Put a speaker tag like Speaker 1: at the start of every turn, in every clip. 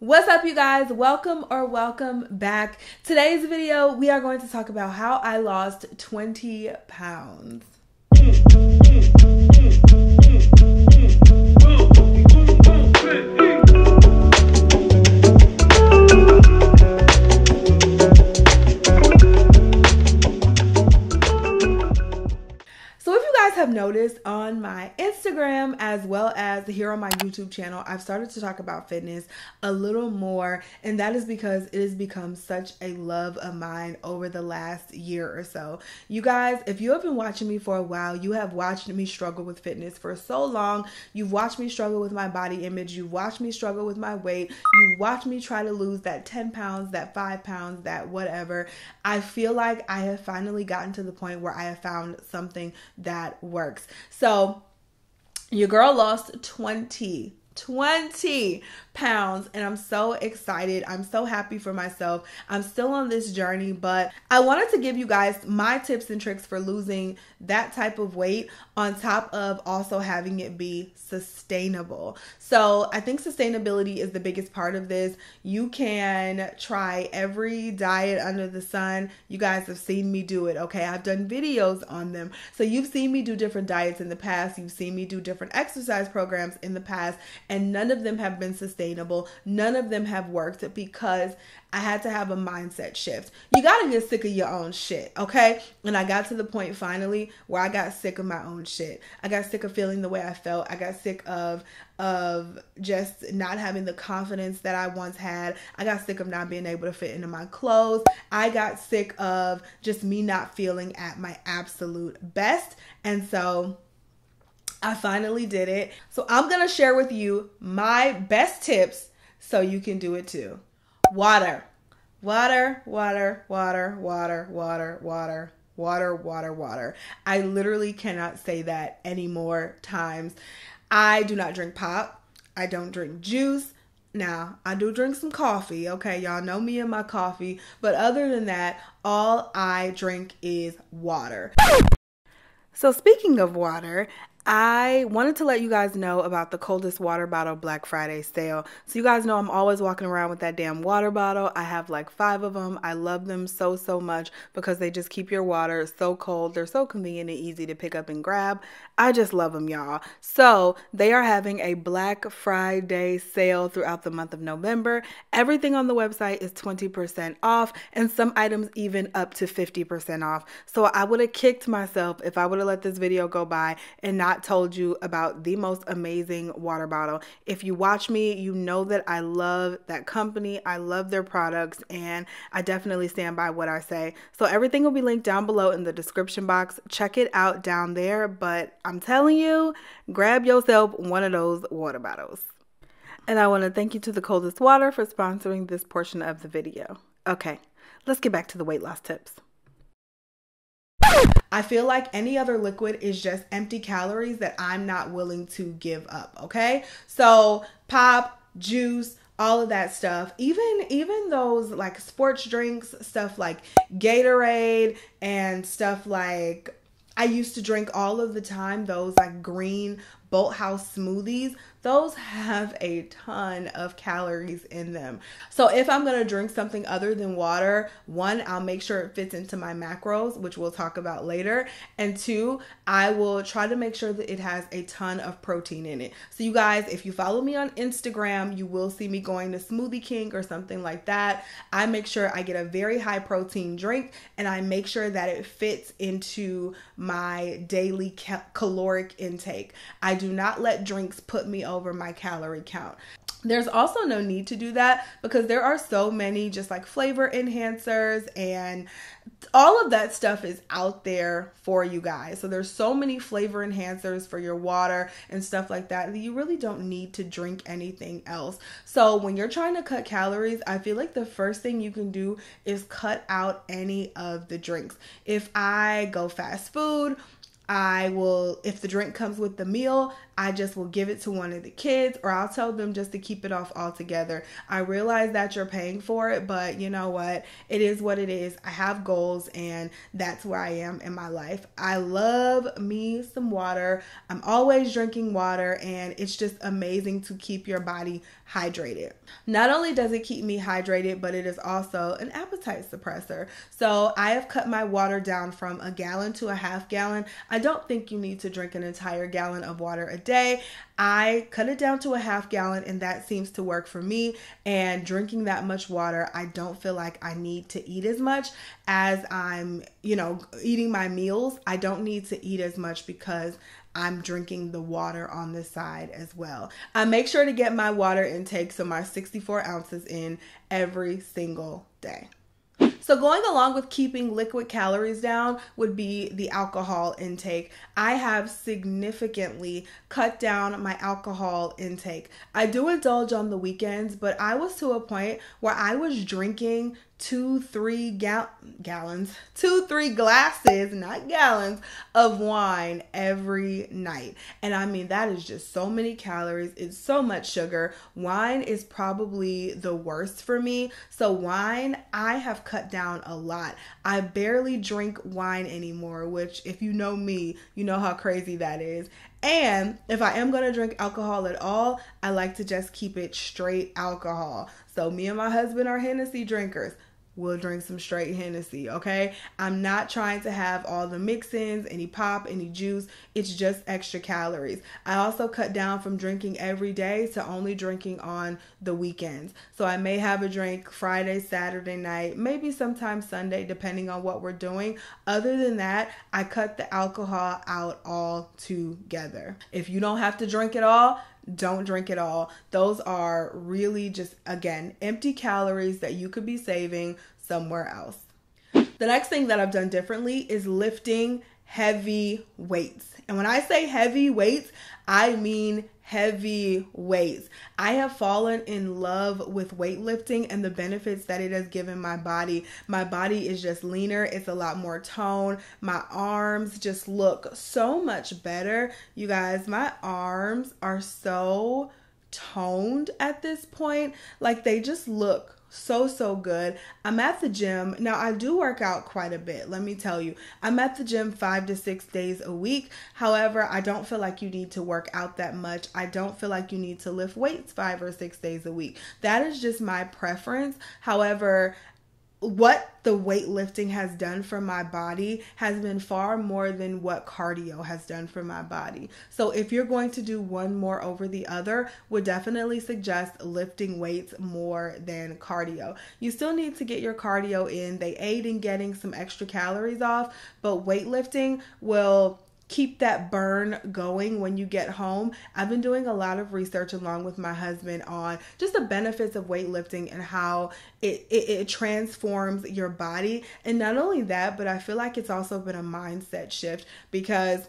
Speaker 1: What's up, you guys? Welcome back. Today's video, we are going to talk about how I lost 20 pounds. Have noticed on my Instagram as well as here on my YouTube channel, I've started to talk about fitness a little more, and that is because it has become such a love of mine over the last year or so. You guys, if you have been watching me for a while, you have watched me struggle with fitness for so long. You've watched me struggle with my body image. You've watched me struggle with my weight. You've watched me try to lose that 10 pounds, that 5 pounds, that whatever. I feel like I have finally gotten to the point where I have found something that works. So your girl lost 20 pounds, and I'm so excited. I'm so happy for myself. I'm still on this journey, but I wanted to give you guys my tips and tricks for losing that type of weight on top of also having it be sustainable. So I think sustainability is the biggest part of this. You can try every diet under the sun. You guys have seen me do it, okay? I've done videos on them. So you've seen me do different diets in the past. You've seen me do different exercise programs in the past, and none of them have been sustainable. None of them have worked because I had to have a mindset shift. You got to get sick of your own shit, okay? And I got to the point finally where I got sick of my own shit. I got sick of feeling the way I felt. I got sick of just not having the confidence that I once had. I got sick of not being able to fit into my clothes. I got sick of just me not feeling at my absolute best. And so I finally did it. So I'm going to share with you my best tips so you can do it too. Water. I literally cannot say that any more times. I do not drink pop. I don't drink juice. Now, I do drink some coffee, okay? Y'all know me and my coffee. But other than that, all I drink is water. So speaking of water, I wanted to let you guys know about the Coldest Water Bottle Black Friday sale. So you guys know I'm always walking around with that damn water bottle. I have like 5 of them. I love them so much because they just keep your water so cold. They're so convenient and easy to pick up and grab. I just love them, y'all. So they are having a Black Friday sale throughout the month of November. Everything on the website is 20% off, and some items even up to 50% off. So I would have kicked myself if I would have let this video go by and not told you about the most amazing water bottle. If you watch me, you know that I love that company. I love their products, and I definitely stand by what I say. So everything will be linked down below in the description box. Check it out down there, but I'm telling you, grab yourself one of those water bottles. And I want to thank you to the Coldest Water for sponsoring this portion of the video. Okay, let's get back to the weight loss tips. I feel like any other liquid is just empty calories that I'm not willing to give up, okay? So pop, juice, all of that stuff, even those like sports drinks, stuff like Gatorade and stuff like I used to drink all of the time, those like green Bolthouse smoothies, those have a ton of calories in them. So if I'm going to drink something other than water, 1, I'll make sure it fits into my macros, which we'll talk about later. And 2, I will try to make sure that it has a ton of protein in it. So you guys, if you follow me on Instagram, you will see me going to Smoothie King or something like that. I make sure I get a very high protein drink, and I make sure that it fits into my daily caloric intake. I do not let drinks put me over my calorie count. There's also no need to do that because there are so many just like flavor enhancers and all of that stuff is out there for you guys. So there's so many flavor enhancers for your water and stuff like that that you really don't need to drink anything else. So when you're trying to cut calories, I feel like the first thing you can do is cut out any of the drinks. If I go fast food, I will, if the drink comes with the meal, I just will give it to one of the kids, or I'll tell them just to keep it off altogether. I realize that you're paying for it, but you know what? It is what it is. I have goals, and that's where I am in my life. I love me some water. I'm always drinking water, and it's just amazing to keep your body hydrated. Not only does it keep me hydrated, but it is also an appetite suppressor. So I have cut my water down from a gallon to a half gallon. I don't think you need to drink an entire gallon of water a day. I cut it down to a half gallon, and that seems to work for me. And drinking that much water, I don't feel like I need to eat as much as I'm, eating my meals. I don't need to eat as much because I'm drinking the water on the side as well. I make sure to get my water intake, so my 64 ounces in every single day. So going along with keeping liquid calories down would be the alcohol intake. I have significantly cut down my alcohol intake. I do indulge on the weekends, but I was to a point where I was drinking 2-3 glasses, not gallons, of wine every night. And I mean, that is just so many calories. It's so much sugar. Wine is probably the worst for me. So wine, I have cut down a lot. I barely drink wine anymore, which if you know me, you know how crazy that is. And if I am going to drink alcohol at all, I like to just keep it straight alcohol. So me and my husband are Hennessy drinkers. We'll drink some straight Hennessy, okay? I'm not trying to have all the mix-ins, any pop, any juice. It's just extra calories. I also cut down from drinking every day to only drinking on the weekends. So I may have a drink Friday, Saturday night, maybe sometime Sunday, depending on what we're doing. Other than that, I cut the alcohol out altogether. If you don't have to drink it all, don't drink it all. Those are really just, again, empty calories that you could be saving somewhere else. The next thing that I've done differently is lifting heavy weights. And when I say heavy weights, I mean heavy weights. I have fallen in love with weightlifting and the benefits that it has given my body. My body is just leaner. It's a lot more toned. My arms just look so much better. You guys, my arms are so toned at this point. Like, they just look so good. I'm at the gym. Now, I do work out quite a bit. Let me tell you, I'm at the gym 5 to 6 days a week. However, I don't feel like you need to work out that much. I don't feel like you need to lift weights 5 or 6 days a week. That is just my preference. However, what the weightlifting has done for my body has been far more than what cardio has done for my body. So if you're going to do one more over the other, would definitely suggest lifting weights more than cardio. You still need to get your cardio in. They aid in getting some extra calories off, but weightlifting will keep that burn going when you get home. I've been doing a lot of research along with my husband on just the benefits of weightlifting and how it transforms your body. And not only that, but I feel like it's also been a mindset shift, because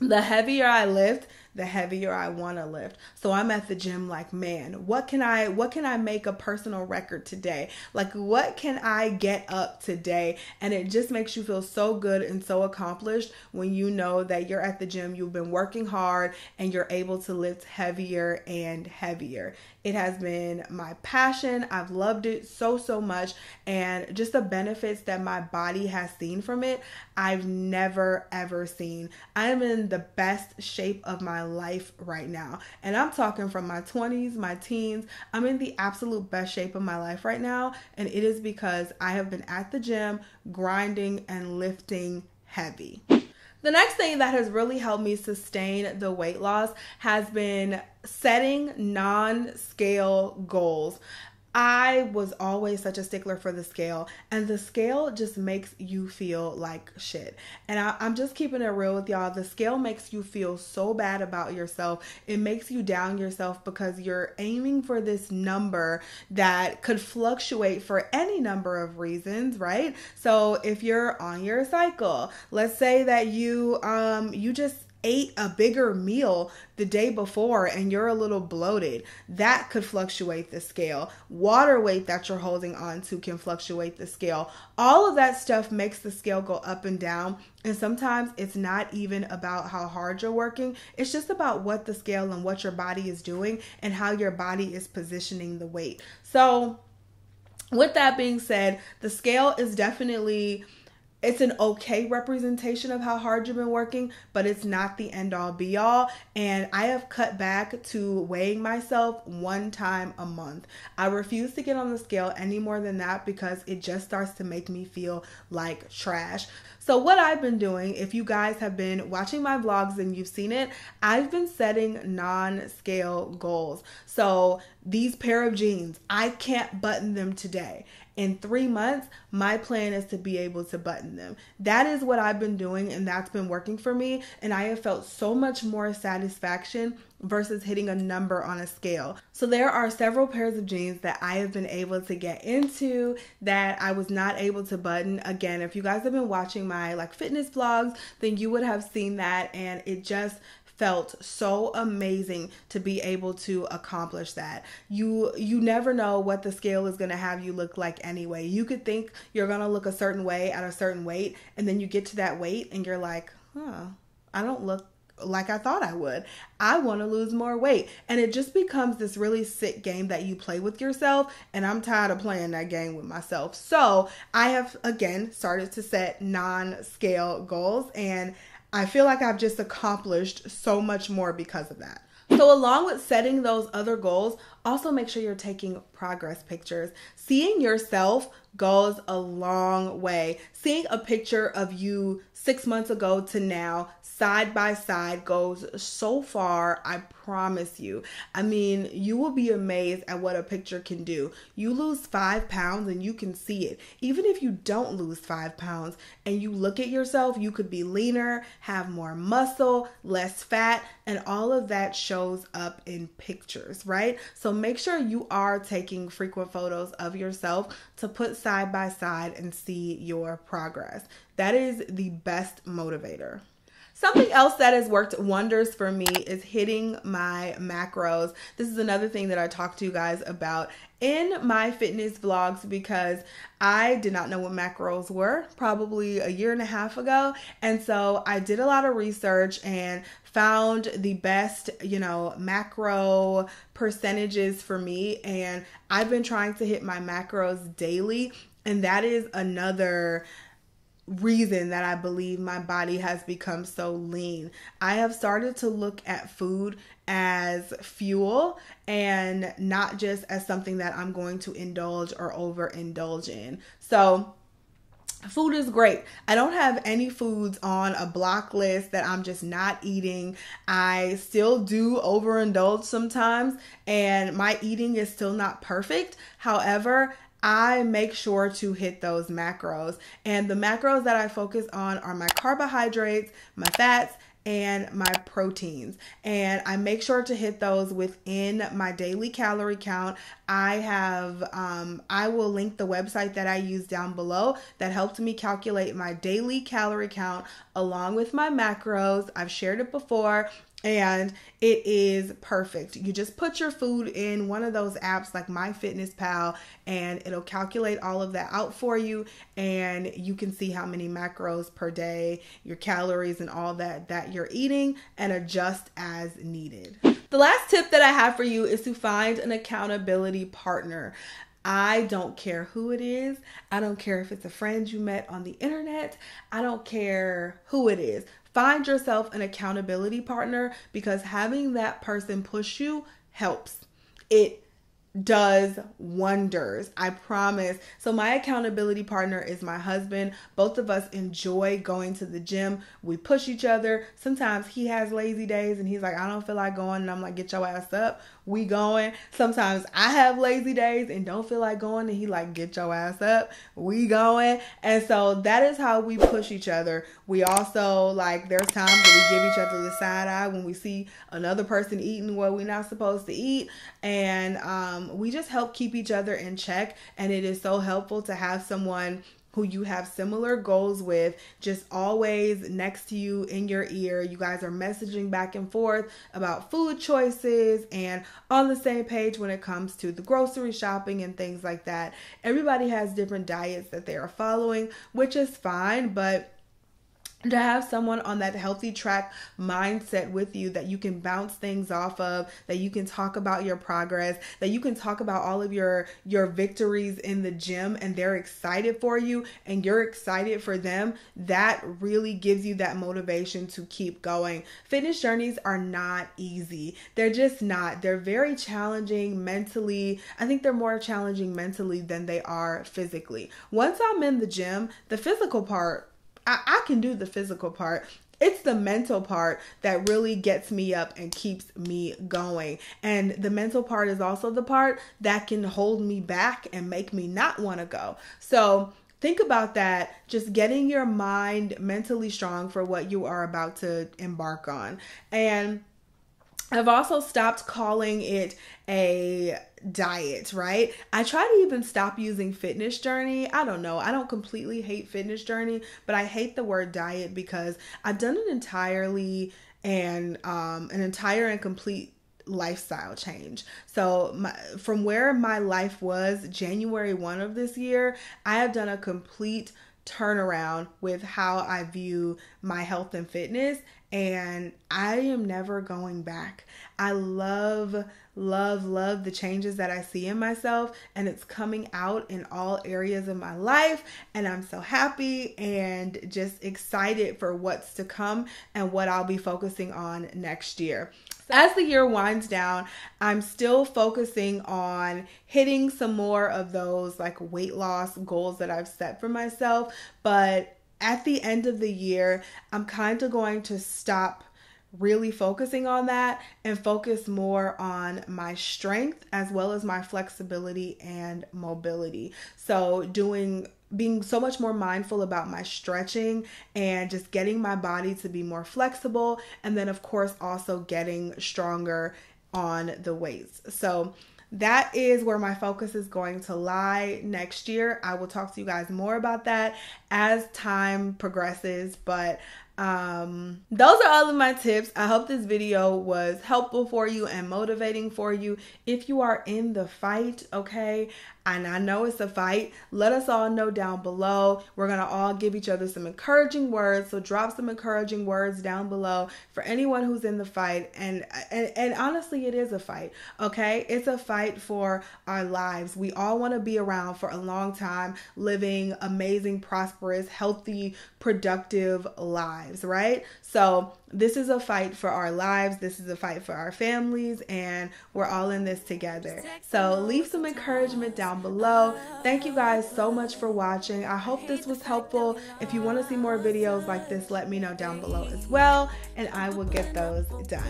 Speaker 1: the heavier I lift, the heavier I want to lift. So I'm at the gym like, man, what can I make a personal record today? Like, what can I get up today? And it just makes you feel so good and so accomplished when you know that you're at the gym, you've been working hard, and you're able to lift heavier and heavier. It has been my passion. I've loved it so much. And just the benefits that my body has seen from it, I've never ever seen. I am in the best shape of my life right now. And I'm talking from my 20s, my teens. I'm in the absolute best shape of my life right now. And it is because I have been at the gym grinding and lifting heavy. The next thing that has really helped me sustain the weight loss has been setting non-scale goals. I was always such a stickler for the scale, and the scale just makes you feel like shit. And I'm just keeping it real with y'all. The scale makes you feel so bad about yourself. It makes you down yourself because you're aiming for this number that could fluctuate for any number of reasons, right? So if you're on your cycle, let's say that you just ate a bigger meal the day before and you're a little bloated, that could fluctuate the scale. Water weight that you're holding on to can fluctuate the scale. All of that stuff makes the scale go up and down. And sometimes it's not even about how hard you're working. It's just about what the scale and what your body is doing and how your body is positioning the weight. So with that being said, the scale is definitely it's an okay representation of how hard you've been working, but it's not the end all be all. And I have cut back to weighing myself 1 time a month. I refuse to get on the scale any more than that because it just starts to make me feel like trash. So what I've been doing, if you guys have been watching my vlogs and you've seen it, I've been setting non-scale goals. So these pair of jeans, I can't button them today. In 3 months, my plan is to be able to button them. That is what I've been doing, and that's been working for me. And I have felt so much more satisfaction versus hitting a number on a scale. So there are several pairs of jeans that I have been able to get into that I was not able to button. Again, if you guys have been watching my like fitness vlogs, then you would have seen that, and it just felt so amazing to be able to accomplish that. You never know what the scale is going to have you look like anyway. You could think you're going to look a certain way at a certain weight, and then you get to that weight and you're like, I don't look like I thought I would. I want to lose more weight. And it just becomes this really sick game that you play with yourself. And I'm tired of playing that game with myself. So I have, again, started to set non-scale goals. And I feel like I've just accomplished so much more because of that. So along with setting those other goals, also make sure you're taking progress pictures. Seeing yourself goes a long way. Seeing a picture of you 6 months ago to now, side by side, goes so far, I promise you. I mean, you will be amazed at what a picture can do. You lose 5 pounds and you can see it. Even if you don't lose 5 pounds and you look at yourself, you could be leaner, have more muscle, less fat, and all of that shows up in pictures, right? So make sure you are taking frequent photos of yourself to put side by side and see your progress. That is the best motivator. Something else that has worked wonders for me is hitting my macros. This is another thing that I talked to you guys about in my fitness vlogs because I did not know what macros were probably a year and a half ago. And so I did a lot of research and found the best, macro percentages for me. And I've been trying to hit my macros daily. And that is another reason that I believe my body has become so lean. I have started to look at food as fuel and not just as something that I'm going to indulge or overindulge in. So food is great. I don't have any foods on a block list that I'm just not eating. I still do overindulge sometimes, and my eating is still not perfect. However, I make sure to hit those macros. And the macros that I focus on are my carbohydrates, my fats, and my proteins. And I make sure to hit those within my daily calorie count. I will link the website that I use down below that helped me calculate my daily calorie count along with my macros. I've shared it before. And it is perfect. You just put your food in one of those apps like MyFitnessPal and it'll calculate all of that out for you, and you can see how many macros per day, your calories and all that you're eating, and adjust as needed. The last tip that I have for you is to find an accountability partner. I don't care who it is. I don't care if it's a friend you met on the internet. I don't care who it is. Find yourself an accountability partner because having that person push you helps. It does wonders. I promise. So my accountability partner is my husband. Both of us enjoy going to the gym. We push each other. Sometimes he has lazy days and he's like, I don't feel like going. And I'm like, get your ass up. We going. Sometimes I have lazy days and don't feel like going. And he like, get your ass up. We going. And so that is how we push each other. We also there's times that we give each other the side eye when we see another person eating what we're not supposed to eat. And we just help keep each other in check. And it is so helpful to have someone who you have similar goals with, just always next to you in your ear. You guys are messaging back and forth about food choices and on the same page when it comes to the grocery shopping and things like that. Everybody has different diets that they are following, which is fine, but to have someone on that healthy track mindset with you that you can bounce things off of, that you can talk about your progress, that you can talk about all of your victories in the gym, and they're excited for you and you're excited for them. That really gives you that motivation to keep going. Fitness journeys are not easy. They're just not. They're very challenging mentally. I think they're more challenging mentally than they are physically. Once I'm in the gym, the physical part, I can do the physical part. It's the mental part that really gets me up and keeps me going. And the mental part is also the part that can hold me back and make me not want to go. So think about that. Just getting your mind mentally strong for what you are about to embark on. And I've also stopped calling it a diet, right? I try to even stop using Fitness Journey. I don't know. I don't completely hate Fitness Journey, but I hate the word diet because I've done an entire and complete lifestyle change. So from where my life was January 1 of this year, I have done a complete turnaround with how I view my health and fitness, and I am never going back. I love the changes that I see in myself, and it's coming out in all areas of my life, and I'm so happy and just excited for what's to come and what I'll be focusing on next year. As the year winds down, I'm still focusing on hitting some more of those like weight loss goals that I've set for myself. But at the end of the year, I'm kind of going to stop really focusing on that and focus more on my strength as well as my flexibility and mobility. So being so much more mindful about my stretching and just getting my body to be more flexible. And then of course also getting stronger on the weights. So that is where my focus is going to lie next year. I will talk to you guys more about that as time progresses, but those are all of my tips. I hope this video was helpful for you and motivating for you. If you are in the fight, okay, and I know it's a fight, let us all know down below. We're going to all give each other some encouraging words. So drop some encouraging words down below for anyone who's in the fight. And honestly, it is a fight, okay? It's a fight for our lives. We all want to be around for a long time, living amazing, prosperous, healthy, productive lives, right? So this is a fight for our lives. This is a fight for our families, and we're all in this together. So leave some encouragement down below. Thank you guys so much for watching. I hope this was helpful. If you want to see more videos like this, let me know down below as well, and I will get those done.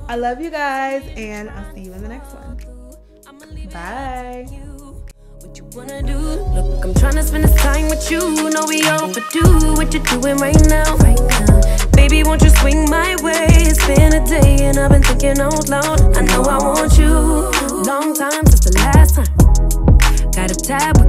Speaker 1: I love you guys, and I'll see you in the next one. Bye. What you wanna do? Look, I'm trying to spend this time with you. Know we overdue. What you doing right now? Baby, won't you swing my way? It's been a day and I've been thinking out loud. I know I want you. Long time since the last time. Got a tab.